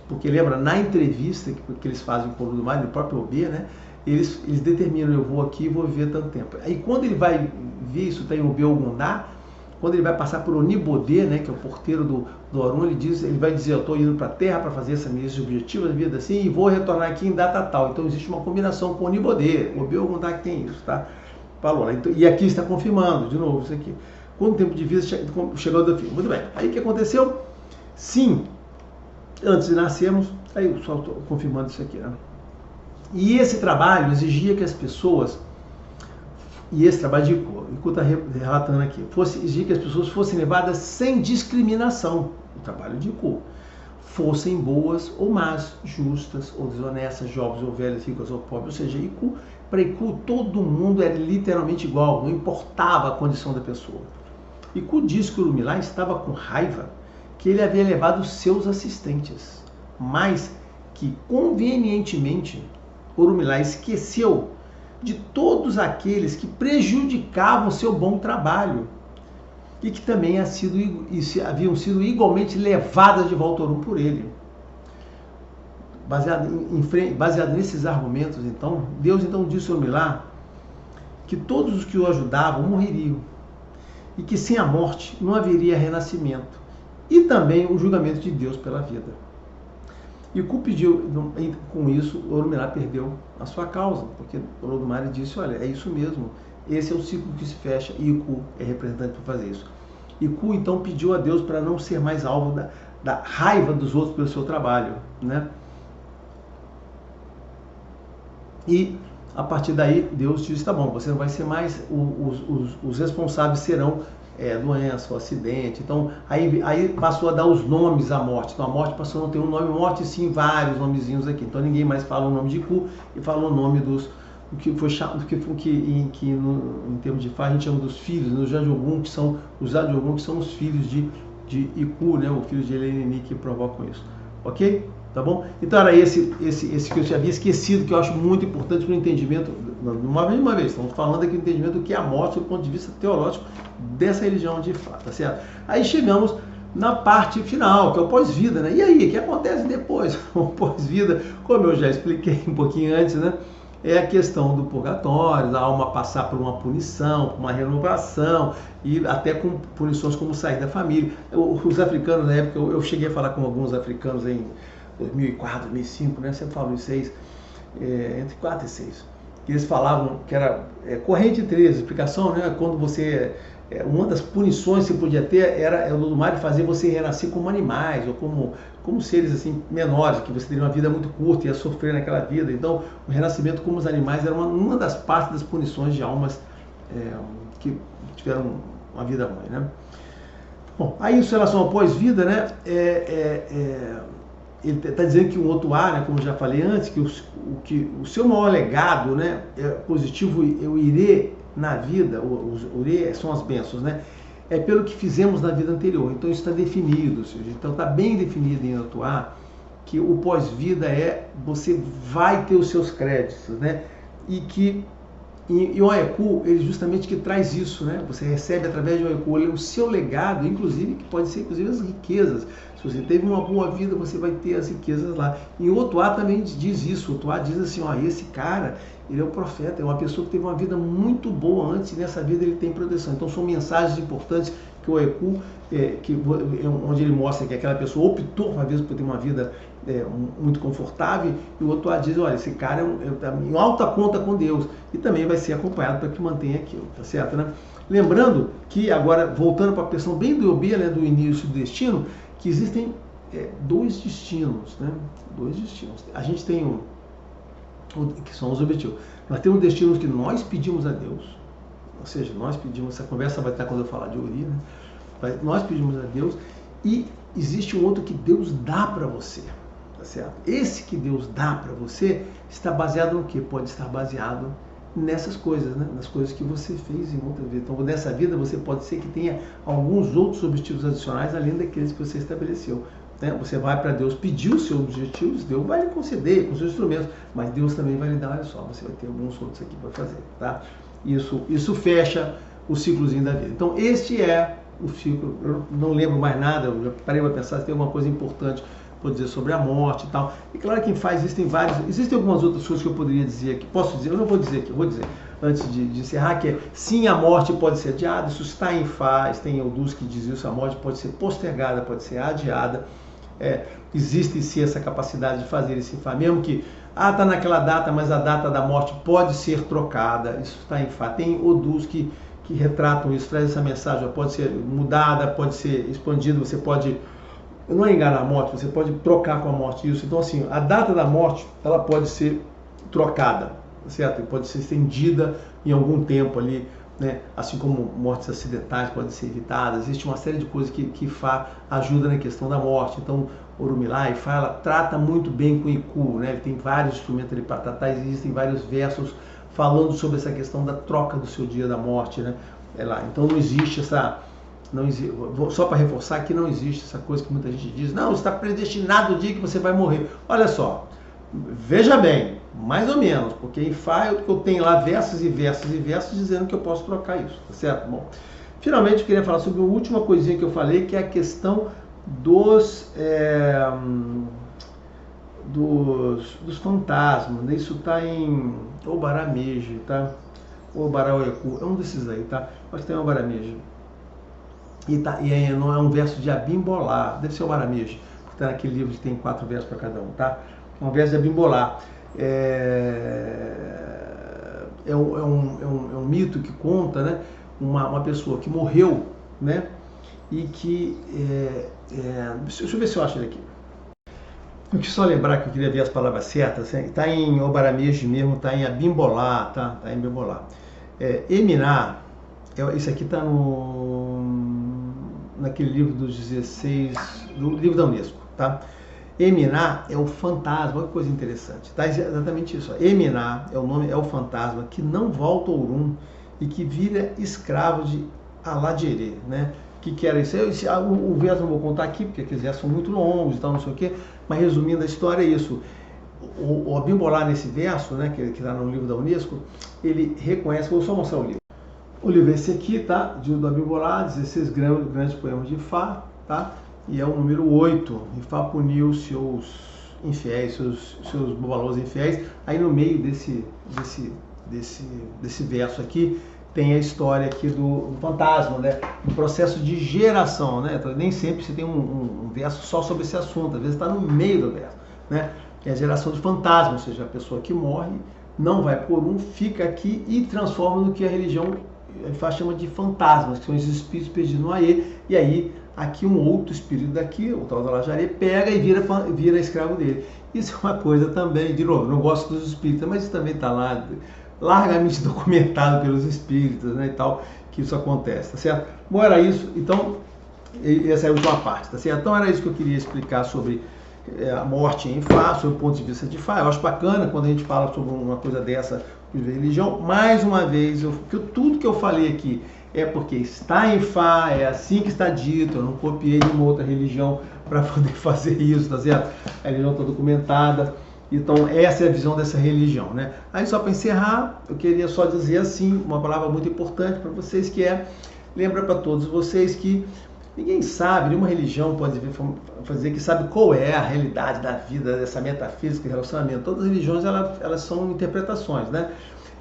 porque lembra, na entrevista que eles fazem com Olodumare, no próprio OB, né? Eles determinam, eu vou aqui e vou viver tanto tempo. Aí quando ele vai ver, isso está em OB Ogundá, quando ele vai passar por Onibodê, né, que é o porteiro do Orum, ele vai dizer, eu estou indo para a Terra para fazer esses objetivos da vida assim, e vou retornar aqui em data tal. Então existe uma combinação com Onibodê, OB Ogundá que tem isso, tá? Falou lá. Então, e aqui está confirmando, de novo, isso aqui. Quando o tempo de vida chegou ao fim. Muito bem. Aí o que aconteceu? Sim, antes de nascermos, aí eu só estou confirmando isso aqui, né? E esse trabalho exigia que as pessoas, e esse trabalho de Iku está relatando aqui, exigia que as pessoas fossem levadas sem discriminação, o trabalho de Iku, fossem boas ou más, justas ou desonestas, jovens ou velhos, ricos ou pobres, ou seja, para Iku todo mundo era literalmente igual, não importava a condição da pessoa. Iku disse que Orumilá estava com raiva que ele havia levado seus assistentes, mas que convenientemente Orumilá esqueceu de todos aqueles que prejudicavam seu bom trabalho e que também haviam sido igualmente levadas de volta ao Orum por ele. Baseado nesses argumentos, então, Deus disse a Orumilá que todos os que o ajudavam morreriam, e que sem a morte não haveria renascimento, e também o julgamento de Deus pela vida. Iku pediu, com isso, Orumilá perdeu a sua causa, porque Olodumare disse, olha, é isso mesmo, esse é o ciclo que se fecha, e Iku é representante para fazer isso. Iku então pediu a Deus para não ser mais alvo da raiva dos outros pelo seu trabalho, né? E a partir daí Deus disse, tá bom, você não vai ser mais, os responsáveis serão doença, ou acidente. Então aí passou a dar os nomes à morte. Então a morte passou a não ter um nome, morte sim, vários nomezinhos aqui. Então ninguém mais fala o nome de Iku e fala o nome do que foi em termos de Fá a gente chama dos filhos, os Janjogun, que são os Janjogun, que são os filhos de Iku, né, o filho de Elenini, que provocam isso. Ok? Tá bom? Então era esse que eu já havia esquecido, que eu acho muito importante para o entendimento, uma vez, estamos falando aqui do entendimento do que é a morte do ponto de vista teológico dessa religião de Fá, tá certo? Aí chegamos na parte final, que é o pós-vida, né? E aí, o que acontece depois? O pós-vida, como eu já expliquei um pouquinho antes, né? É a questão do purgatório, da alma passar por uma punição, por uma renovação, e até com punições como sair da família. Os africanos, na época, eu cheguei a falar com alguns africanos em 2004, 2005, né? Sempre falo em 6, entre 4 e 6. Eles falavam que era corrente entre eles, explicação, né? Quando você... uma das punições que você podia ter era o Olodumare fazer você renascer como animais, ou como seres assim menores, que você teria uma vida muito curta e ia sofrer naquela vida. Então, o renascimento como os animais era uma das partes das punições de almas que tiveram uma vida ruim, né? Bom, aí em relação ao pós-vida, né? Ele está dizendo que o Otuá, né, como eu já falei antes, que o seu maior legado, né, positivo, o Irê na vida, os Irê são as bênçãos, né, é pelo que fizemos na vida anterior. Então isso está definido, ou seja, então está bem definido em Otuá que o pós-vida você vai ter os seus créditos, né, e que o Oeku, ele justamente que traz isso, né? Você recebe através de Oeku o seu legado, inclusive, que pode ser inclusive as riquezas. Se você teve uma boa vida, você vai ter as riquezas lá. E o Otuá também diz isso. O Otuá diz assim, ó, esse cara, ele é um profeta, é uma pessoa que teve uma vida muito boa antes, e nessa vida ele tem proteção. Então são mensagens importantes que o Oeku, onde ele mostra que aquela pessoa optou, uma vez, por ter uma vida muito confortável, e o Otuá diz, olha, esse cara está em alta conta com Deus, e também vai ser acompanhado para que mantenha aquilo, tá certo, né? Lembrando que, agora, voltando para a questão bem do Iobê, né, do início do destino, que existem dois destinos, né? Dois destinos. A gente tem que são os objetivos. Nós temos destinos que nós pedimos a Deus, ou seja, nós pedimos, essa conversa vai estar quando eu falar de Ori, né? Nós pedimos a Deus, e existe um outro que Deus dá para você. Tá certo? Esse que Deus dá para você está baseado no quê? Pode estar baseado nessas coisas, né? Nas coisas que você fez em outra vida. Então, nessa vida, você pode ser que tenha alguns outros objetivos adicionais, além daqueles que você estabeleceu. Né? Você vai para Deus pedir os seus objetivos, Deus vai lhe conceder com os seus instrumentos, mas Deus também vai lhe dar, olha só, você vai ter alguns outros aqui para fazer. Tá? Isso fecha o ciclozinho da vida. Então, este é o ciclo. Eu não lembro mais nada, eu já parei para pensar se tem alguma coisa importante por dizer sobre a morte e tal. E claro que em Fá existem algumas outras coisas que eu poderia dizer aqui. Posso dizer? Eu não vou dizer aqui, eu vou dizer antes de encerrar, que sim, a morte pode ser adiada, isso está em Fá, tem Eldus que diz isso, a morte pode ser postergada, pode ser adiada. Existe sim essa capacidade de fazer isso em Fá, mesmo que está naquela data, mas a data da morte pode ser trocada, isso está em Fá. Tem Odus que retratam isso, traz essa mensagem, pode ser mudada, pode ser expandida, você pode... Não é enganar a morte, você pode trocar com a morte isso. Então, assim, a data da morte, ela pode ser trocada, certo? Pode ser estendida em algum tempo ali, né? Assim como mortes acidentais podem ser evitadas. Existe uma série de coisas que Fá ajuda na questão da morte. Então, Orumilá e Fá, ela trata muito bem com Iku, né? Ele tem vários instrumentos ali para tratar, existem vários versos falando sobre essa questão da troca do seu dia da morte, né? Então, não existe essa... só para reforçar que não existe essa coisa que muita gente diz, não, está predestinado o dia que você vai morrer. Olha só, veja bem, mais ou menos, porque em Fá eu tenho lá versos e versos e versos dizendo que eu posso trocar isso, tá certo? Bom, finalmente eu queria falar sobre a última coisinha que eu falei, que é a questão dos fantasmas, né? Isso está em Obarameji, tá? ou Barauecu, é um desses aí, tá? Mas tem o Baramejo. E aí não é um verso de Abimbolá, deve ser o Baramejo, porque está naquele livro que tem 4 versos para cada um, tá? É um verso de Abimbolá. É um mito que conta, né, uma pessoa que morreu, né, e que... deixa eu ver se eu acho ele aqui. Deixa eu só lembrar que eu queria ver as palavras certas. Está em Obaramejo mesmo, está em Abimbolá, tá? Está em Abimbolá. Eminá, esse aqui está naquele livro dos 16, do livro da Unesco, tá? Eminá é o fantasma, olha que coisa interessante, tá? Exatamente isso. Eminá é o nome, é o fantasma que não volta ao Urum e que vira escravo de Aladjerê, né? Que era isso? O verso não vou contar aqui, porque aqueles versos são muito longos e tal, não sei o quê, mas resumindo a história é isso. O Abimbolá, nesse verso, né, que está no livro da Unesco, ele reconhece, vou só mostrar o livro. O livro é esse aqui, tá? Do Abimbolá, 16 grandes poemas de Ifá, tá? E é o número 8. Ifá puniu seus infiéis, seus babalôs infiéis. Aí no meio desse verso aqui, tem a história aqui do fantasma, né? Do processo de geração, né? Então, nem sempre você tem um verso só sobre esse assunto, às vezes está no meio do verso, né? É a geração de fantasma, ou seja, a pessoa que morre não vai por fica aqui e transforma no que a religião chama de fantasmas, que são os espíritos perdidos no Aê, e aí aqui um outro espírito daqui, o tal da Lajaré, pega e vira escravo dele. Isso é uma coisa também, de novo, não gosto dos espíritos, mas isso também está lá largamente documentado pelos espíritos, né, e tal, que isso acontece, tá certo? Bom, era isso, então, essa é a última parte, tá certo? Então era isso que eu queria explicar sobre a morte em Ifá, sobre o ponto de vista de Ifá. Eu acho bacana quando a gente fala sobre uma coisa dessa de religião. Mais uma vez, tudo que eu falei aqui é porque está em Ifá, é assim que está dito, eu não copiei de uma outra religião para poder fazer isso, tá certo? A religião está documentada. Então, essa é a visão dessa religião, né? Aí, só para encerrar, eu queria só dizer assim, uma palavra muito importante para vocês, que lembra para todos vocês que ninguém sabe, nenhuma religião pode fazer que sabe qual é a realidade da vida, dessa metafísica e relacionamento. Todas as religiões, elas são interpretações, né?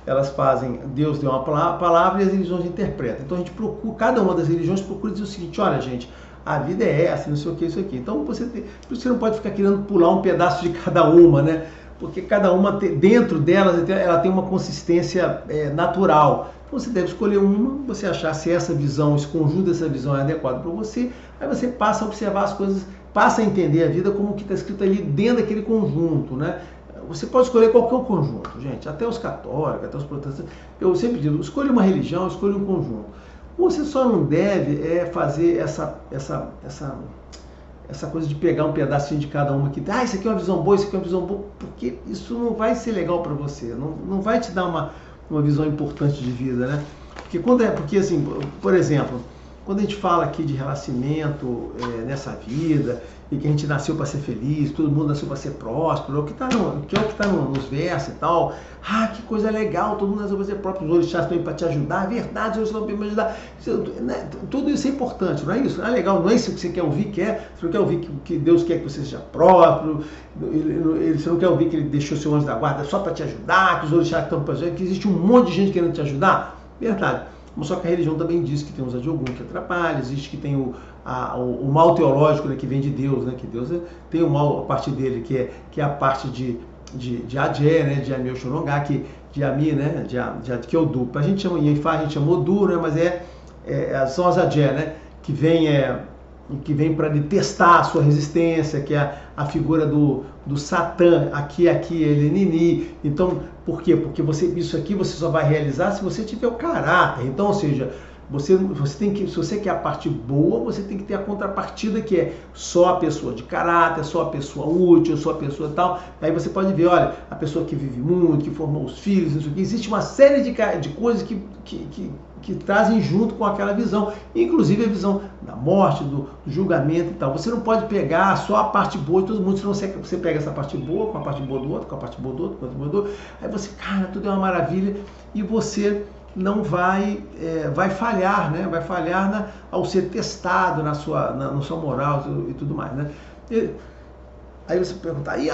Elas fazem, Deus deu uma palavra e as religiões interpretam. Então, a gente procura, cada uma das religiões procura dizer o seguinte: olha, gente, a vida é essa, não sei o que, isso aqui. Então, por isso você não pode ficar querendo pular um pedaço de cada uma, né? Porque cada uma, dentro delas, ela tem uma consistência natural. Então, você deve escolher uma, você achar se essa visão, esse conjunto dessa visão é adequado para você, aí você passa a observar as coisas, passa a entender a vida como que está escrito ali dentro daquele conjunto, né? Você pode escolher qualquer conjunto, gente, até os católicos, até os protestantes. Eu sempre digo, escolha uma religião, escolha um conjunto. Você só não deve fazer essa coisa de pegar um pedacinho de cada uma aqui. Isso aqui é uma visão boa, isso aqui é uma visão boa, porque isso não vai ser legal para você, não vai te dar uma visão importante de vida, né? Porque assim, por exemplo, quando a gente fala aqui de renascimento nessa vida, e que a gente nasceu para ser feliz, todo mundo nasceu para ser próspero, é o que está nos versos e tal. Que coisa legal, todo mundo nasceu para ser próspero, os orixás estão aí para te ajudar, verdade, os orixás estão para me ajudar. Tudo isso é importante, não é isso? Não é legal, não é isso que você quer ouvir, você não quer ouvir que Deus quer que você seja próspero, você não quer ouvir que ele deixou seu anjo da guarda só para te ajudar, que os orixás estão para te ajudar, que existe um monte de gente querendo te ajudar. Verdade. Só que a religião também diz que tem os Adiogum que atrapalha, existe que tem o mal teológico, né, que vem de Deus, né, que Deus tem o mal a partir dele, que é a parte de Adé, né, de Ami Oxorongá, de Ami, né, que é o Du. A gente chama em Ifá, a gente chama Odu, né, mas são as Adé, né, que vem para testar a sua resistência, que é a figura do Satã, aqui, ele Nini. Então, por quê? Porque isso aqui você só vai realizar se você tiver o caráter. Então, ou seja, você tem que, se você quer a parte boa, você tem que ter a contrapartida, que é só a pessoa de caráter, só a pessoa útil, só a pessoa tal. Aí você pode ver, olha, a pessoa que vive muito, que formou os filhos, isso aqui. Existe uma série de coisas que trazem junto com aquela visão, inclusive a visão da morte, do julgamento e tal. Você não pode pegar só a parte boa de todo mundo, senão você pega essa parte boa com a parte boa do outro, com a parte boa do outro, com a parte boa do outro, aí você, cara, tudo é uma maravilha, e você não vai falhar, né? Vai falhar ao ser testado na sua moral e tudo mais, né? Aí você pergunta, e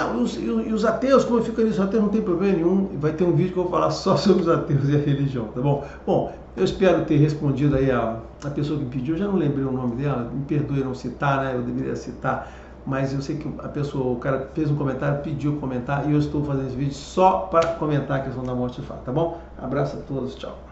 os ateus, como fica nisso? Os ateus não tem problema nenhum. Vai ter um vídeo que eu vou falar só sobre os ateus e a religião, tá bom? Bom, eu espero ter respondido aí a pessoa que me pediu. Eu já não lembrei o nome dela, me perdoe não citar, né? Eu deveria citar, mas eu sei que a pessoa, o cara fez um comentário, pediu comentar, e eu estou fazendo esse vídeo só para comentar a questão da morte de fato, tá bom? Abraço a todos, tchau.